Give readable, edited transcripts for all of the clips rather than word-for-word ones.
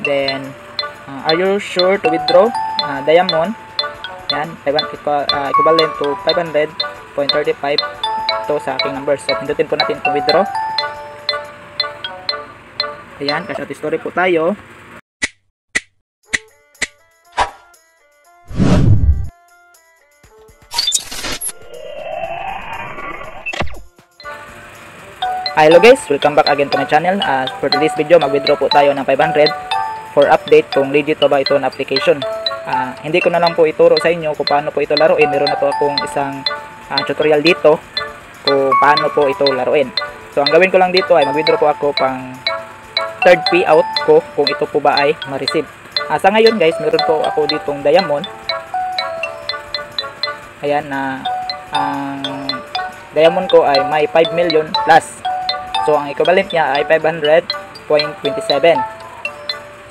Then, are you sure to withdraw? Diamond. Yan, equivalent to 500.35 to sa aking numbers. So, pindutin po natin itong withdraw. Ayan, cash out history po tayo. Hello guys, welcome back again to my channel. For today's video, mag-withdraw po tayo ng 500 for update kung legit ba ito na application. Hindi ko na lang po ituro sa inyo kung paano po ito laruin. Meron na po akong isang tutorial dito kung paano po ito laruin. So ang gawin ko lang dito ay mag-withdraw po ako pang third payout ko kung ito po ba ay ma-receive. Sa ngayon guys, meron po ako ditong diamond. Ayan na ang diamond ko ay may 5 million plus. So, ang equivalent niya ay 500.27.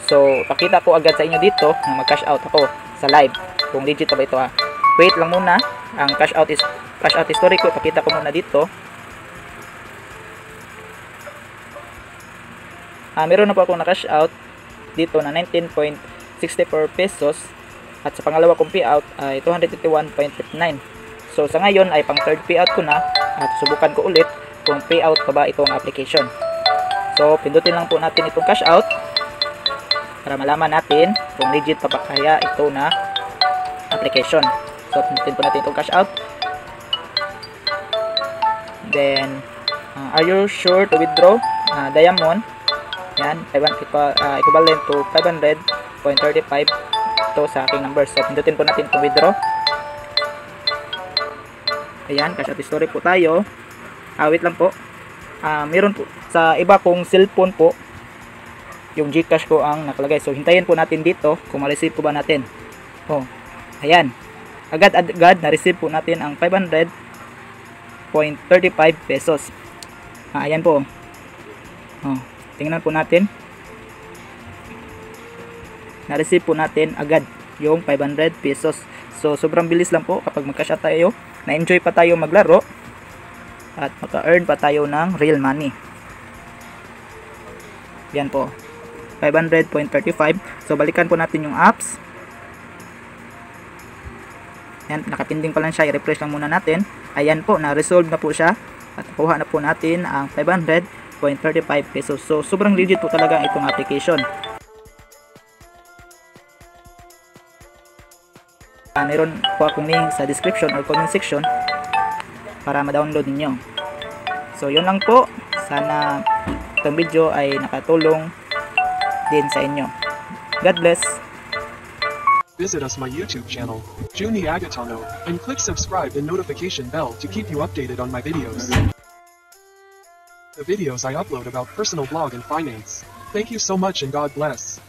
So, pakita ko agad sa inyo dito na mag-cash out ako sa live. Kung legit ba ito ha. Wait lang muna. Ang cash out history ko, pakita ko muna dito. Meron na po ako na-cash out dito na 19.64 pesos. At sa pangalawa kong payout ay 251.59. So, sa ngayon ay pang third payout ko na. At subukan ko ulit kung payout pa ba itong application. So, pindutin lang po natin itong cash out para malaman natin kung legit pa ba kaya ito na application. So, pindutin po natin itong cash out. Then, are you sure to withdraw? Diamond. Yan, equivalent to 500.35 to sa aking numbers. So, pindutin po natin itong withdraw. Ayan, cash out history po tayo. Wait lang po. Meron po sa iba kong cellphone po yung GCash ko ang nakalagay. So hintayin po natin dito kung ma-receive po ba natin. Oh, ayan. Agad na-receive po natin ang 500.35 pesos. Ayan po. Oh, tingnan po natin. Na-receive po natin agad yung 500 pesos. So sobrang bilis lang po kapag mag-cash out tayo. Na-enjoy pa tayo maglaro. At maka-earn pa tayo ng real money. Yan po. 500.35. So, balikan po natin yung apps. Yan, nakapinding pa lang siya. I-refresh lang muna natin. Ayan po, na-resolve na po siya. At nakuha na po natin ang 500.35 pesos. So, sobrang legit po talaga itong application. Meron po akong link sa description or comment section para ma-download ninyo. So, yun lang po. Sana itong video ay nakatulong din sa inyo. God bless. Visit us my YouTube channel, Juni Agatano, and click subscribe and notification bell to keep you updated on my videos. The videos I upload about personal blog and finance. Thank you so much and God bless.